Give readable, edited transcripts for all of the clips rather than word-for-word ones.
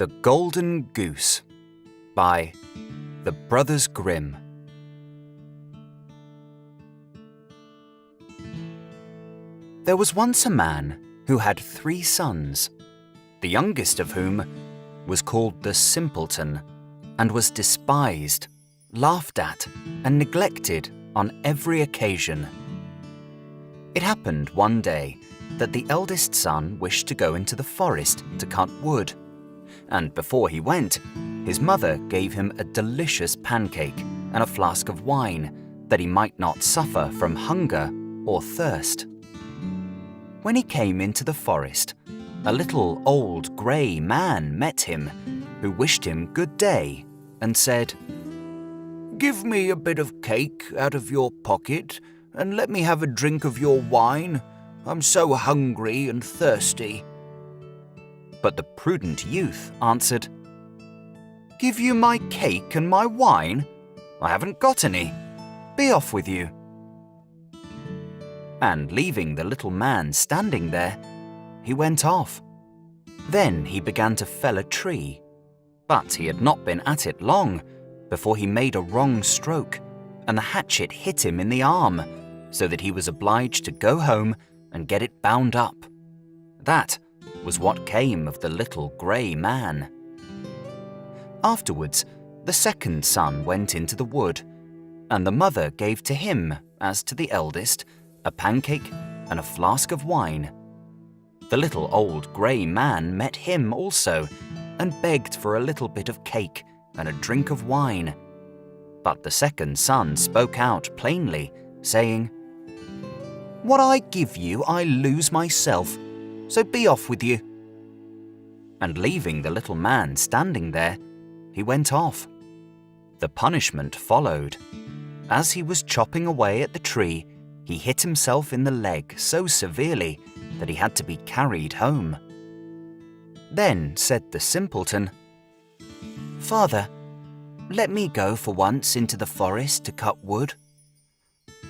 The Golden Goose by the Brothers Grimm. There was once a man who had 3 sons, the youngest of whom was called the Simpleton, and was despised, laughed at, and neglected on every occasion. It happened one day that the eldest son wished to go into the forest to cut wood, and before he went, his mother gave him a delicious pancake and a flask of wine, that he might not suffer from hunger or thirst. When he came into the forest, a little old grey man met him, who wished him good day and said, "Give me a bit of cake out of your pocket and let me have a drink of your wine. I'm so hungry and thirsty." But the prudent youth answered, "Give you my cake and my wine? I haven't got any. Be off with you." And leaving the little man standing there, he went off. Then he began to fell a tree, but he had not been at it long before he made a wrong stroke, and the hatchet hit him in the arm, so that he was obliged to go home and get it bound up. That was what came of the little grey man. Afterwards, the second son went into the wood, and the mother gave to him, as to the eldest, a pancake and a flask of wine. The little old grey man met him also, and begged for a little bit of cake and a drink of wine. But the second son spoke out plainly, saying, "What I give you I lose myself, so be off with you." And leaving the little man standing there, he went off. The punishment followed. As he was chopping away at the tree, he hit himself in the leg so severely that he had to be carried home. Then said the simpleton, "Father, let me go for once into the forest to cut wood."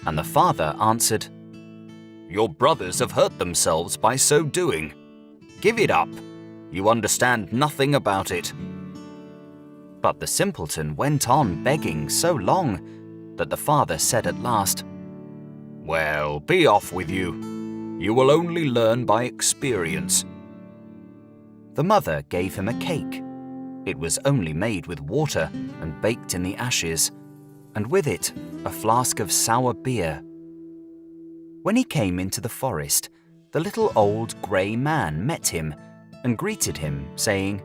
And the father answered, "Your brothers have hurt themselves by so doing. Give it up. You understand nothing about it." But the simpleton went on begging so long that the father said at last, "Well, be off with you. You will only learn by experience." The mother gave him a cake. It was only made with water and baked in the ashes, and with it a flask of sour beer. When he came into the forest, the little old grey man met him and greeted him, saying,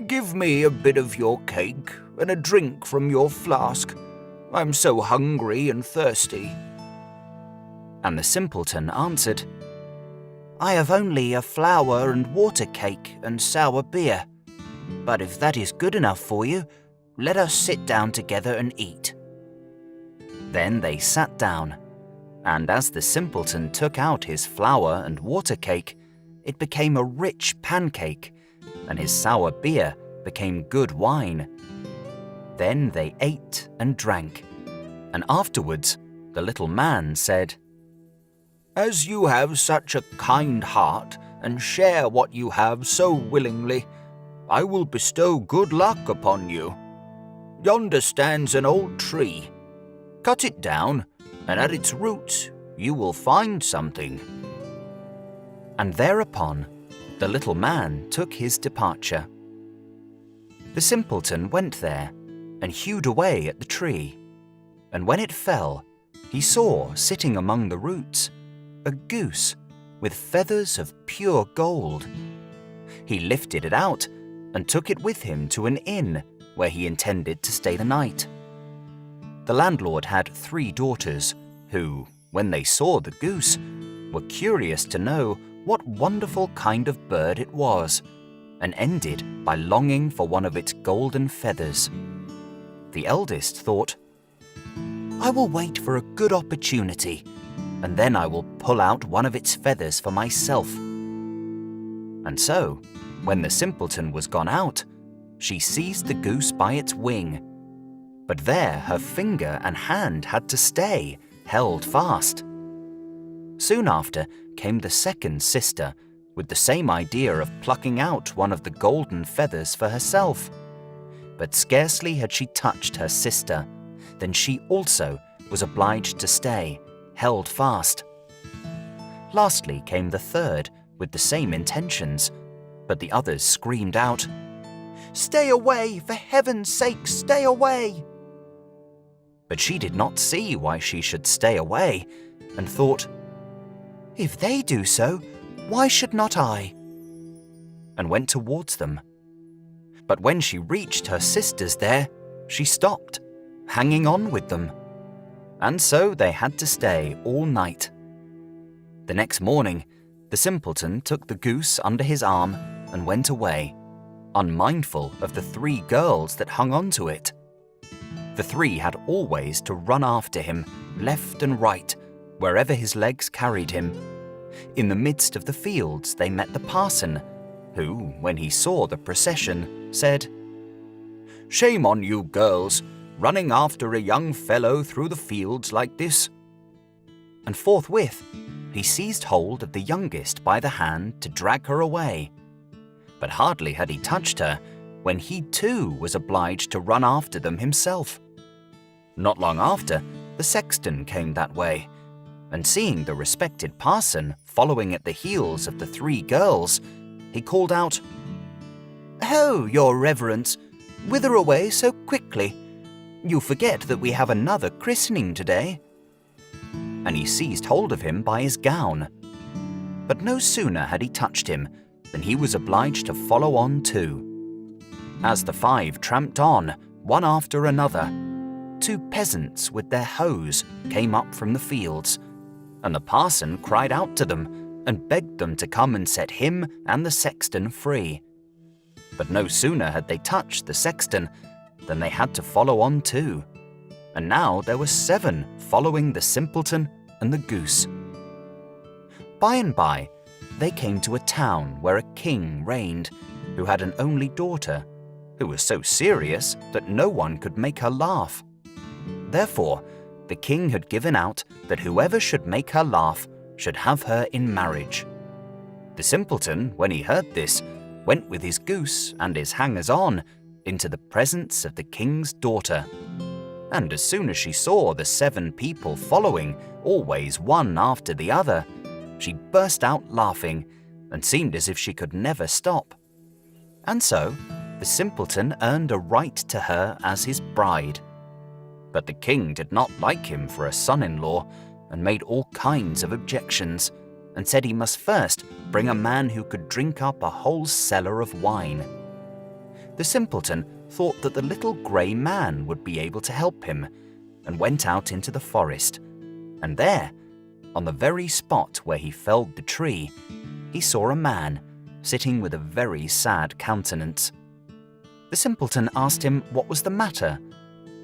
"Give me a bit of your cake and a drink from your flask. I'm so hungry and thirsty." And the simpleton answered, "I have only a flour and water cake and sour beer. But if that is good enough for you, let us sit down together and eat." Then they sat down, and as the simpleton took out his flour and water cake, it became a rich pancake, and his sour beer became good wine. Then they ate and drank, and afterwards the little man said, "As you have such a kind heart and share what you have so willingly, I will bestow good luck upon you. Yonder stands an old tree. Cut it down, and at its roots you will find something." And thereupon the little man took his departure. The simpleton went there and hewed away at the tree, and when it fell, he saw sitting among the roots a goose with feathers of pure gold. He lifted it out and took it with him to an inn where he intended to stay the night. The landlord had 3 daughters who, when they saw the goose, were curious to know what wonderful kind of bird it was, and ended by longing for one of its golden feathers. The eldest thought, "I will wait for a good opportunity, and then I will pull out one of its feathers for myself." And so, when the simpleton was gone out, she seized the goose by its wing. But there her finger and hand had to stay, held fast. Soon after came the second sister, with the same idea of plucking out one of the golden feathers for herself. But scarcely had she touched her sister than she also was obliged to stay, held fast. Lastly came the third with the same intentions, but the others screamed out, "Stay away! For heaven's sake, stay away!" But she did not see why she should stay away, and thought, "If they do so, why should not I?" and went towards them. But when she reached her sisters there, she stopped, hanging on with them. And so they had to stay all night. The next morning, the simpleton took the goose under his arm and went away, unmindful of the 3 girls that hung on to it. The 3 had always to run after him, left and right, wherever his legs carried him. In the midst of the fields they met the parson, who, when he saw the procession, said, "Shame on you girls, running after a young fellow through the fields like this." And forthwith he seized hold of the youngest by the hand to drag her away. But hardly had he touched her when he too was obliged to run after them himself. Not long after, the sexton came that way, and seeing the respected parson following at the heels of the 3 girls, he called out, "Ho, your reverence, whither away so quickly? You forget that we have another christening today." And he seized hold of him by his gown. But no sooner had he touched him than he was obliged to follow on too. As the 5 tramped on, one after another, 2 peasants with their hoes came up from the fields, and the parson cried out to them and begged them to come and set him and the sexton free. But no sooner had they touched the sexton than they had to follow on too, and now there were 7 following the simpleton and the goose. By and by, they came to a town where a king reigned, who had an only daughter, who was so serious that no one could make her laugh. Therefore, the king had given out that whoever should make her laugh should have her in marriage. The simpleton, when he heard this, went with his goose and his hangers-on into the presence of the king's daughter. And as soon as she saw the 7 people following, always one after the other, she burst out laughing and seemed as if she could never stop. And so, the simpleton earned a right to her as his bride. But the king did not like him for a son-in-law and made all kinds of objections, and said he must first bring a man who could drink up a whole cellar of wine. The simpleton thought that the little grey man would be able to help him, and went out into the forest, and there, on the very spot where he felled the tree, he saw a man sitting with a very sad countenance. The simpleton asked him what was the matter,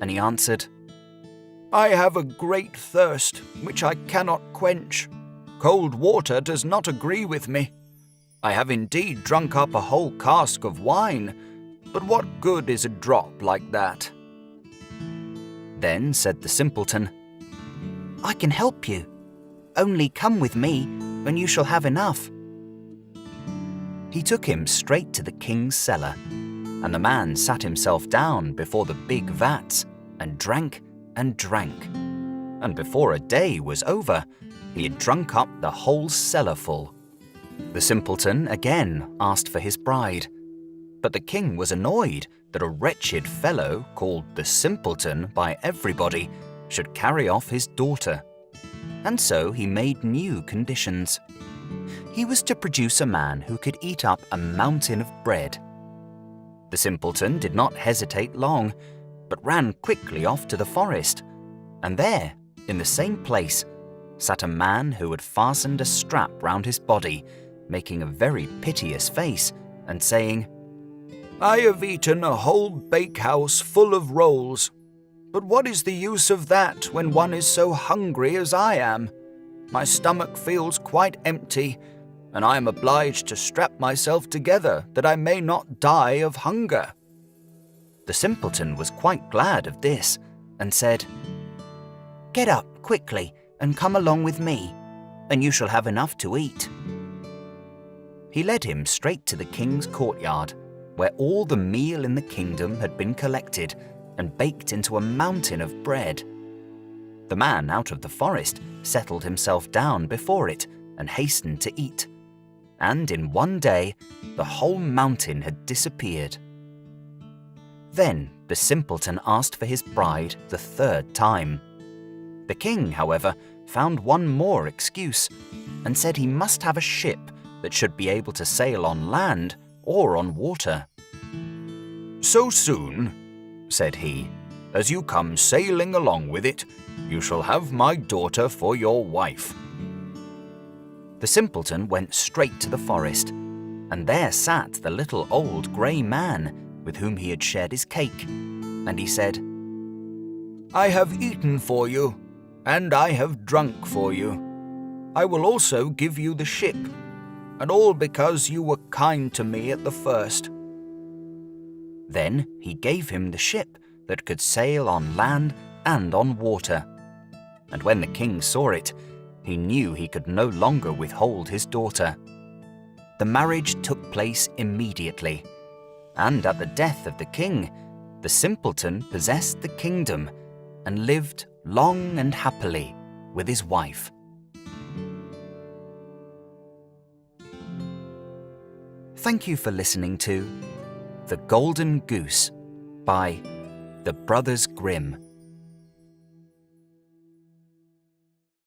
and he answered, "I have a great thirst, which I cannot quench. Cold water does not agree with me. I have indeed drunk up a whole cask of wine, but what good is a drop like that?" Then said the simpleton, "I can help you. Only come with me, and you shall have enough." He took him straight to the king's cellar, and the man sat himself down before the big vats, and drank and drank. And before a day was over, he had drunk up the whole cellar full. The simpleton again asked for his bride, but the king was annoyed that a wretched fellow called the simpleton by everybody should carry off his daughter. And so he made new conditions. He was to produce a man who could eat up a mountain of bread. The simpleton did not hesitate long, but ran quickly off to the forest, and there, in the same place, sat a man who had fastened a strap round his body, making a very piteous face, and saying, "I have eaten a whole bakehouse full of rolls, but what is the use of that when one is so hungry as I am? My stomach feels quite empty, and I am obliged to strap myself together that I may not die of hunger." The simpleton was quite glad of this, and said, "Get up quickly and come along with me, and you shall have enough to eat." He led him straight to the king's courtyard, where all the meal in the kingdom had been collected and baked into a mountain of bread. The man out of the forest settled himself down before it and hastened to eat. And in one day, the whole mountain had disappeared. Then the simpleton asked for his bride the third time. The king, however, found one more excuse and said he must have a ship that should be able to sail on land or on water. "So soon," said he, "as you come sailing along with it, you shall have my daughter for your wife." The simpleton went straight to the forest, and there sat the little old grey man with whom he had shared his cake, and he said, "I have eaten for you, and I have drunk for you. I will also give you the ship, and all because you were kind to me at the first." Then he gave him the ship that could sail on land and on water. And when the king saw it, he knew he could no longer withhold his daughter. The marriage took place immediately, and at the death of the king, the simpleton possessed the kingdom and lived long and happily with his wife. Thank you for listening to The Golden Goose by the Brothers Grimm.